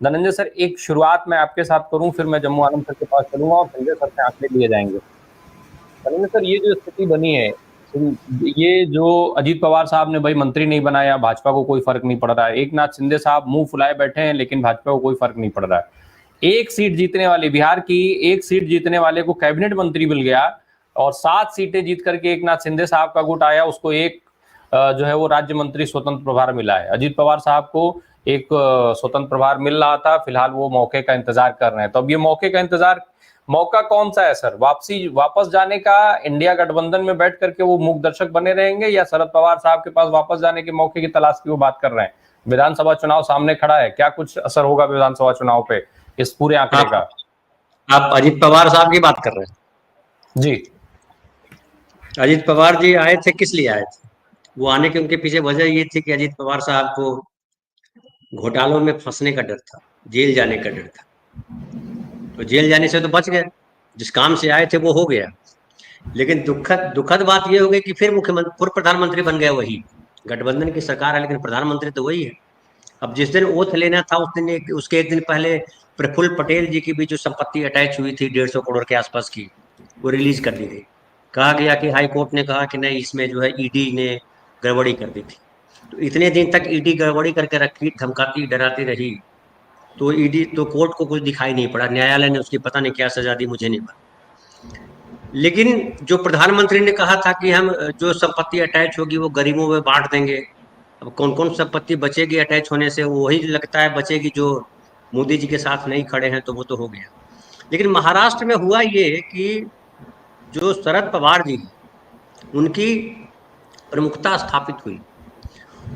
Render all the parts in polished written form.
Dhananjay sir, एक शुरुआत मैं आपके साथ करूं, फिर मैं जम्मू आलम सर के पास चलूंगा और संजय सर से आंकड़े लिए जाएंगे। धनंजय सर, ये जो स्थिति बनी है, ये जो अजीत पवार साहब ने भाई मंत्री नहीं बनाया, भाजपा को कोई फर्क नहीं पड़ रहा है। एक नाथ शिंदे साहब मुंह फुलाए बैठे हैं, लेकिन भाजपा को कोई फर्क नहीं पड़ रहा है। एक सीट जीतने वाले, बिहार की एक सीट जीतने वाले को कैबिनेट मंत्री मिल गया, और 7 सीटें जीत करके एक नाथ शिंदे साहब का गुट आया, उसको एक जो है वो राज्य मंत्री स्वतंत्र प्रभार मिला है। अजीत पवार साहब को एक स्वतंत्र प्रभार मिल रहा था, फिलहाल वो मौके का इंतजार कर रहे हैं। तो अब ये मौके का इंतजार, मौका कौन सा है सर? वापस जाने का, इंडिया गठबंधन में बैठ करके वो मूक दर्शक बने रहेंगे, या शरद पवार साहब के पास वापस जाने के मौके की तलाश की वो बात कर रहे हैं? विधानसभा चुनाव सामने खड़ा है, क्या कुछ असर होगा विधानसभा चुनाव पे इस पूरे आंकड़े का? आप अजीत पवार साहब की बात कर रहे हैं जी। अजीत पवार जी आए थे, किस लिए आए थे? वो आने के उनके पीछे वजह ये थी कि अजीत पवार साहब को घोटालों में फंसने का डर था, जेल जाने का डर था। तो जेल जाने से तो बच गए, जिस काम से आए थे वो हो गया। लेकिन दुखद बात ये हो गई कि फिर पूर्व प्रधानमंत्री बन गए वही। गठबंधन की सरकार है लेकिन प्रधानमंत्री तो वही है। अब जिस दिन ओथ लेना था उस दिन, उसके एक दिन पहले प्रफुल्ल पटेल जी की भी जो संपत्ति अटैच हुई थी 150 करोड़ के आसपास की, वो रिलीज कर दी गई। कहा गया कि हाई कोर्ट ने कहा कि नहीं, इसमें जो है ईडी ने गड़बड़ी कर दी थी। तो इतने दिन तक ईडी गड़बड़ी करके रखी, धमकाती डराती रही, तो ईडी तो कोर्ट को कुछ दिखाई नहीं पड़ा, न्यायालय ने उसकी पता नहीं क्या सजा दी, मुझे नहीं पता। लेकिन जो प्रधानमंत्री ने कहा था कि हम जो संपत्ति अटैच होगी वो गरीबों में बांट देंगे, अब कौन कौन संपत्ति बचेगी अटैच होने से? वही लगता है बचेगी जो मोदी जी के साथ नहीं खड़े हैं, तो वो तो हो गया। लेकिन महाराष्ट्र में हुआ ये कि जो शरद पवार जी, उनकी प्रमुखता स्थापित हुई,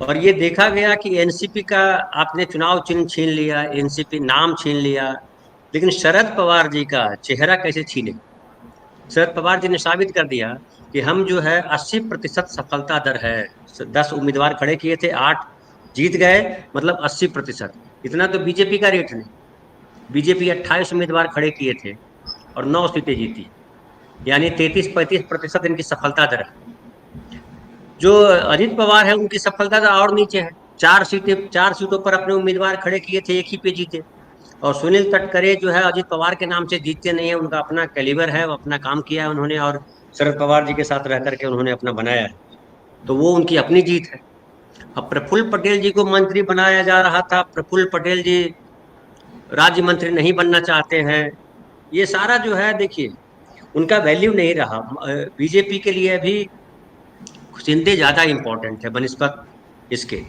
और ये देखा गया कि एनसीपी का आपने चुनाव चिन्ह छीन लिया, एनसीपी नाम छीन लिया, लेकिन शरद पवार जी का चेहरा कैसे छीने? शरद पवार जी ने साबित कर दिया कि हम जो है 80% सफलता दर है। 10 उम्मीदवार खड़े किए थे, 8 जीत गए, मतलब 80%। इतना तो बीजेपी का रेट नहीं। बीजेपी 28 उम्मीदवार खड़े किए थे और 9 सीटें जीती, यानी 33-35% इनकी सफलता दर है। जो अजीत पवार है उनकी सफलता दर और नीचे है। 4 सीटों पर अपने उम्मीदवार खड़े किए थे, एक ही पे जीते। और सुनील तटकरे जो है अजीत पवार के नाम से जीतते नहीं है, उनका अपना कैलिबर है, वो अपना काम किया है उन्होंने, और शरद पवार जी के साथ रह करके उन्होंने अपना बनाया है, तो वो उनकी अपनी जीत है। अब प्रफुल्ल पटेल जी को मंत्री बनाया जा रहा था, प्रफुल्ल पटेल जी राज्य मंत्री नहीं बनना चाहते हैं। ये सारा जो है देखिए, उनका वैल्यू नहीं रहा। बीजेपी के लिए अभी शिंदे ज्यादा इंपॉर्टेंट है बनिस्पत इसके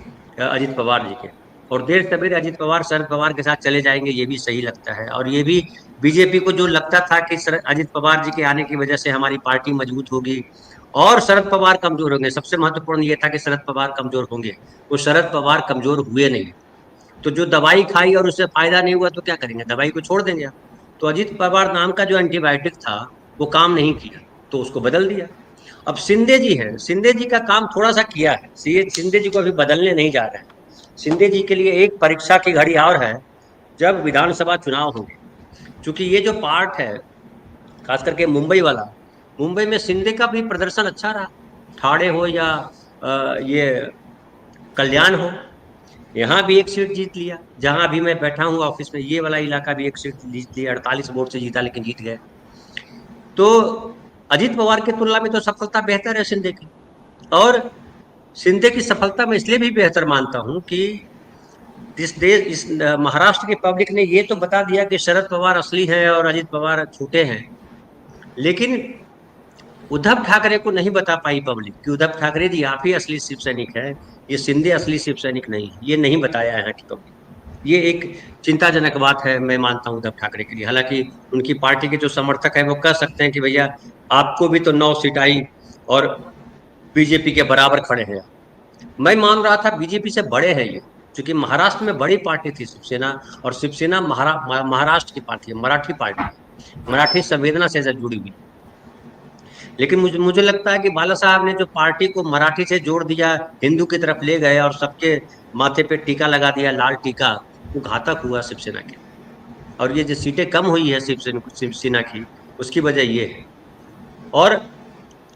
अजीत पवार जी के। और देर सवेर अजीत पवार शरद पवार के साथ चले जाएंगे, ये भी सही लगता है। और ये भी बीजेपी को जो लगता था कि अजीत पवार जी के आने की वजह से हमारी पार्टी मजबूत होगी और शरद पवार कमजोर होंगे, सबसे महत्वपूर्ण ये था कि शरद पवार कमजोर होंगे, वो शरद पवार कमजोर हुए नहीं। तो जो दवाई खाई और उससे फायदा नहीं हुआ तो क्या करेंगे, दवाई को छोड़ देंगे आप। तो अजीत पवार नाम का जो एंटीबायोटिक था वो काम नहीं किया, तो उसको बदल दिया। अब शिंदे जी है, शिंदे जी का काम थोड़ा सा किया है, शिंदे जी को अभी बदलने नहीं जा रहे हैं। शिंदे जी के लिए एक परीक्षा की घड़ी और है, जब विधानसभा चुनाव होंगे। क्योंकि ये जो पार्ट है, खास करके मुंबई वाला, मुंबई में शिंदे का भी प्रदर्शन अच्छा रहा, ठाणे हो या ये कल्याण हो, यहाँ भी एक सीट जीत लिया। जहां अभी मैं बैठा हूँ ऑफिस में, ये वाला इलाका भी एक सीट जीत लिया, 48 वोट से जीता लेकिन जीत गए। तो अजीत पवार की तुलना में तो सफलता बेहतर है शिंदे की। और शिंदे की सफलता मैं इसलिए भी बेहतर मानता हूं कि इस महाराष्ट्र की पब्लिक ने ये तो बता दिया कि शरद पवार असली है और अजीत पवार झूठे हैं, लेकिन उद्धव ठाकरे को नहीं बता पाई पब्लिक कि उद्धव ठाकरे जी आप ही असली शिव सैनिक है, ये शिंदे असली शिव सैनिक नहीं है। ये नहीं बताया है कि पब्लिक, ये एक चिंताजनक बात है मैं मानता हूं उद्धव ठाकरे के लिए। हालांकि उनकी पार्टी के जो समर्थक है वो कह सकते हैं कि भैया आपको भी तो 9 सीट आई और बीजेपी के बराबर खड़े हैं। मैं मान रहा था बीजेपी से बड़े हैं ये, क्योंकि महाराष्ट्र में बड़ी पार्टी थी शिवसेना, और शिवसेना महाराष्ट्र की पार्टी है, मराठी पार्टी, मराठी संवेदना से जुड़ी हुई। लेकिन मुझे लगता है कि बाला साहब ने जो पार्टी को मराठी से जोड़ दिया, हिंदू की तरफ ले गए और सबके माथे पे टीका लगा दिया, लाल टीका, वो घातक हुआ शिवसेना के। और ये जो सीटें कम हुई है शिवसेना की, उसकी वजह ये है। और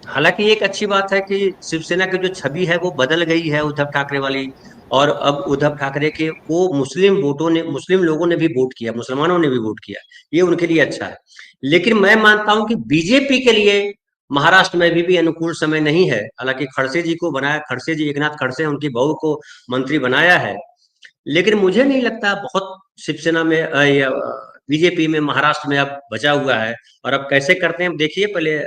हालांकि एक अच्छी बात है कि शिवसेना की जो छवि है वो बदल गई है उद्धव ठाकरे वाली, और अब उद्धव ठाकरे के वो मुस्लिम लोगों ने भी वोट किया, मुसलमानों ने भी वोट किया, ये उनके लिए अच्छा है। लेकिन मैं मानता हूं कि बीजेपी के लिए महाराष्ट्र में भी अनुकूल समय नहीं है। हालांकि खड़से जी को बनाया, खड़से जी, एकनाथ खड़से, उनकी बहू को मंत्री बनाया है, लेकिन मुझे नहीं लगता बहुत शिवसेना में या बीजेपी में महाराष्ट्र में अब बचा हुआ है। और अब कैसे करते हैं देखिए, पहले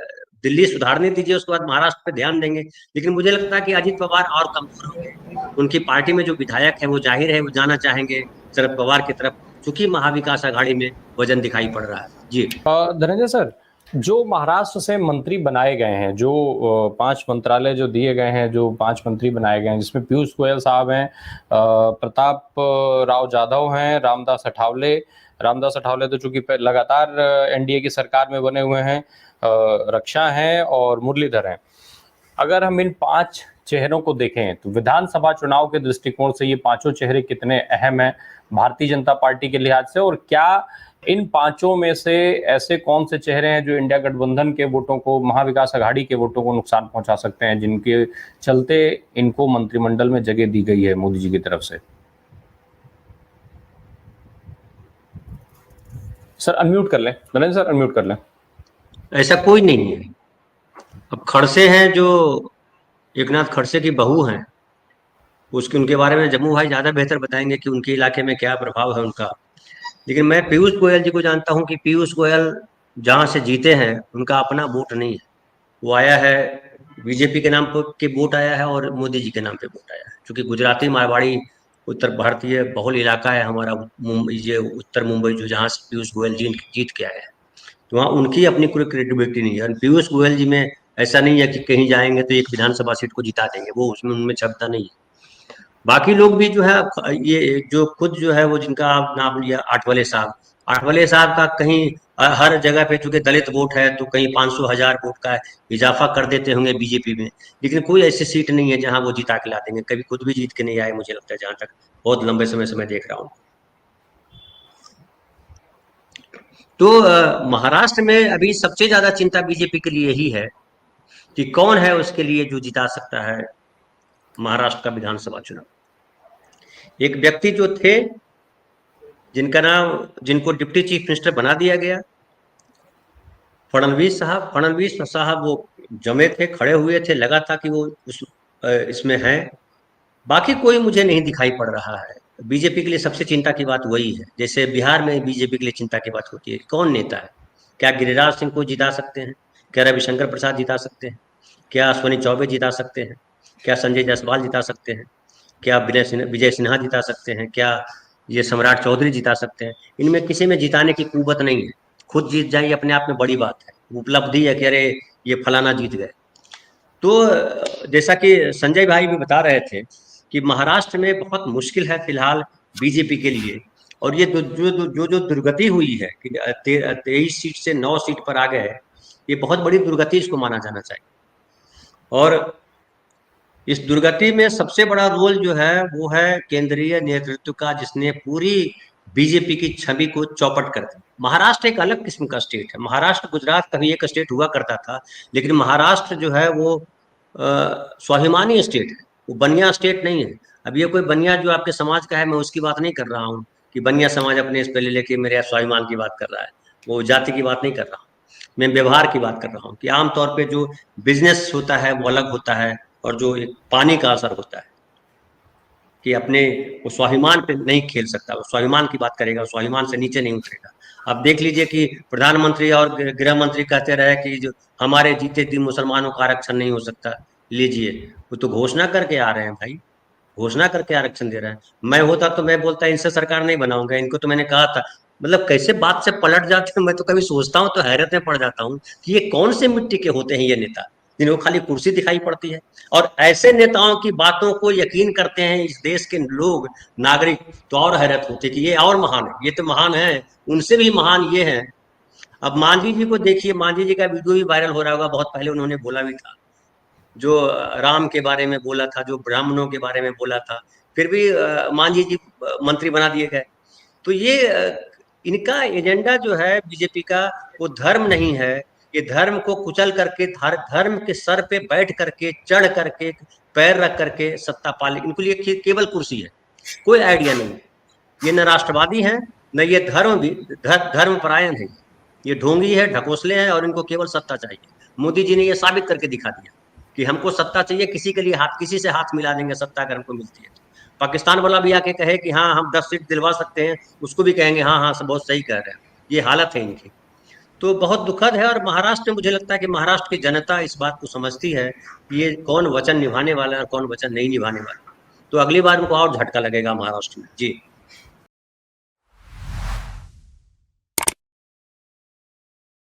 दिल्ली सुधारने दीजिए, उसके बाद महाराष्ट्र पे ध्यान देंगे। लेकिन मुझे लगता है कि अजित पवार और कमजोर होंगे, उनकी पार्टी में जो विधायक है वो जाहिर है वो जाना चाहेंगे शरद पवार की तरफ, क्योंकि महाविकास आघाड़ी में वजन दिखाई पड़ रहा है। जी धनंजय सर, जो महाराष्ट्र से मंत्री बनाए गए हैं, जो 5 मंत्रालय जो दिए गए हैं, जो 5 मंत्री बनाए गए हैं, जिसमें पीयूष गोयल साहब हैं, प्रताप राव जाधव हैं, रामदास अठावले तो चूंकि लगातार एनडीए की सरकार में बने हुए हैं, रक्षा हैं और मुरलीधर हैं। अगर हम इन 5 चेहरों को देखें तो विधानसभा चुनाव के दृष्टिकोण से ये पांचों चेहरे कितने अहम हैं भारतीय जनता पार्टी के लिहाज से, और क्या इन पांचों में से ऐसे कौन से चेहरे हैं जो इंडिया गठबंधन के वोटों को, महाविकास आघाड़ी के वोटों को नुकसान पहुंचा सकते हैं, जिनके चलते इनको मंत्रिमंडल में जगह दी गई है मोदी जी की तरफ से? सर अनम्यूट कर लें, नरेंद्र सर अनम्यूट कर लें। ऐसा कोई नहीं है। अब खड़से हैं, जो एकनाथ खड़से की बहू हैं, उनके बारे में जम्मू भाई ज्यादा बेहतर बताएंगे कि उनके इलाके में क्या प्रभाव है उनका। लेकिन मैं पीयूष गोयल जी को जानता हूं कि पीयूष गोयल जहां से जीते हैं उनका अपना वोट नहीं है, वो आया है बीजेपी के नाम पर के वोट आया है और मोदी जी के नाम पे वोट आया है। क्योंकि गुजराती मारवाड़ी उत्तर भारतीय बहुल इलाका है हमारा मुंबई, ये उत्तर मुंबई, जो जहाँ से पीयूष गोयल जी जीत के आए हैं, तो वहाँ उनकी अपनी कोई क्रेडिबिलिटी नहीं है। और पीयूष गोयल जी में ऐसा नहीं है कि कहीं जाएंगे तो एक विधानसभा सीट को जिता देंगे, वो उसमें उनमें क्षमता नहीं है। बाकी लोग भी जो है, ये जो खुद जो है वो जिनका आप नाम लिया, आठवले साहब का कहीं हर जगह पे चूंकि दलित वोट है तो कहीं 500,000 वोट का इजाफा कर देते होंगे बीजेपी में। लेकिन कोई ऐसी सीट नहीं है जहां वो जिता के ला देंगे, कभी खुद भी जीत के नहीं आए मुझे लगता है, जहां तक बहुत लंबे समय से मैं देख रहा हूँ। तो महाराष्ट्र में अभी सबसे ज्यादा चिंता बीजेपी के लिए यही है कि कौन है उसके लिए जो जिता सकता है महाराष्ट्र का विधानसभा चुनाव। एक व्यक्ति जो थे जिनको डिप्टी चीफ मिनिस्टर बना दिया गया, फडणवीस साहब वो जमे थे, खड़े हुए थे, लगा था कि वो इसमें हैं। बाकी कोई मुझे नहीं दिखाई पड़ रहा है। बीजेपी के लिए सबसे चिंता की बात वही है, जैसे बिहार में बीजेपी के लिए चिंता की बात होती है कौन नेता है। क्या गिरिराज सिंह को जिता सकते हैं? क्या रविशंकर प्रसाद जिता सकते हैं? क्या अश्विनी चौबे जिता सकते हैं? क्या संजय जायसवाल जिता सकते हैं? क्या विजय सिन्हा जिता सकते हैं? क्या ये सम्राट चौधरी जिता सकते हैं? इनमें किसी में जिताने की कुवत नहीं है। खुद जीत जाए अपने आप में बड़ी बात है, उपलब्धि है कि अरे ये फलाना जीत गए। तो जैसा कि संजय भाई भी बता रहे थे कि महाराष्ट्र में बहुत मुश्किल है फिलहाल बीजेपी के लिए। और ये जो दुर्गति हुई है कि 23 सीट से 9 सीट पर आ गए, ये बहुत बड़ी दुर्गति इसको माना जाना चाहिए। और इस दुर्गति में सबसे बड़ा रोल जो है वो है केंद्रीय नेतृत्व का, जिसने पूरी बीजेपी की छवि को चौपट कर दिया। महाराष्ट्र एक अलग किस्म का स्टेट है। महाराष्ट्र गुजरात कभी एक स्टेट हुआ करता था, लेकिन महाराष्ट्र जो है वो स्वाभिमानी स्टेट है, वो बनिया स्टेट नहीं है। अब ये कोई बनिया जो आपके समाज का है, मैं उसकी बात नहीं कर रहा हूँ कि बनिया समाज अपने इस पे ले लेके मेरे स्वाभिमान की बात कर रहा है, वो जाति की बात नहीं कर रहा हूँ, मैं व्यवहार की बात कर रहा हूँ कि आमतौर पे जो बिजनेस होता है वो अलग होता है, और जो एक पानी का असर होता है कि अपने वो स्वाभिमान पे नहीं खेल सकता, वो स्वाभिमान की बात करेगा, स्वाभिमान से नीचे नहीं उतरेगा। आप देख लीजिए कि प्रधानमंत्री और गृह मंत्री कहते रहे कि जो हमारे जीते दिन मुसलमानों का आरक्षण नहीं हो सकता। लीजिए, वो तो घोषणा करके आ रहे हैं भाई, घोषणा करके आरक्षण दे रहे हैं। मैं होता तो मैं बोलता इनसे सरकार नहीं बनाऊंगा, इनको तो मैंने कहा था। मतलब कैसे बात से पलट जाते हैं, मैं तो कभी सोचता हूँ तो हैरत में पड़ जाता हूँ कि ये कौन से मिट्टी के होते हैं ये नेता, जिनको खाली कुर्सी दिखाई पड़ती है। और ऐसे नेताओं की बातों को यकीन करते हैं इस देश के लोग, नागरिक, तो और हैरत होती है कि ये और महान है, ये तो महान है, उनसे भी महान ये है। अब मांझी जी को देखिए, मांझी जी का वीडियो भी वायरल हो रहा होगा, बहुत पहले उन्होंने बोला भी था, जो राम के बारे में बोला था, जो ब्राह्मणों के बारे में बोला था, फिर भी मांझी जी मंत्री बना दिए गए। तो ये इनका एजेंडा जो है बीजेपी का, वो धर्म नहीं है। ये धर्म को कुचल करके, धर्म के सर पे बैठ करके, चढ़ करके पैर रख करके सत्ता पाले, इनको लिए केवल कुर्सी है, कोई आइडिया नहीं। ये न राष्ट्रवादी है, न ये धर्म परायण है, ये ढोंगी है, ढकोसले हैं, और इनको केवल सत्ता चाहिए। मोदी जी ने ये साबित करके दिखा दिया कि हमको सत्ता चाहिए, किसी के लिए किसी से हाथ मिला देंगे सत्ता अगर हमको मिलती है। पाकिस्तान वाला भी आके कहे कि हाँ हम 10 सीट दिलवा सकते हैं, उसको भी कहेंगे हाँ हाँ बहुत सही कह रहे हैं। ये हालत है इनकी, तो बहुत दुखद है। और महाराष्ट्र में मुझे लगता है कि महाराष्ट्र की जनता इस बात को समझती है कि ये कौन वचन निभाने वाला है और कौन वचन नहीं निभाने वाला। तो अगली बार उनको और झटका लगेगा महाराष्ट्र में। जी।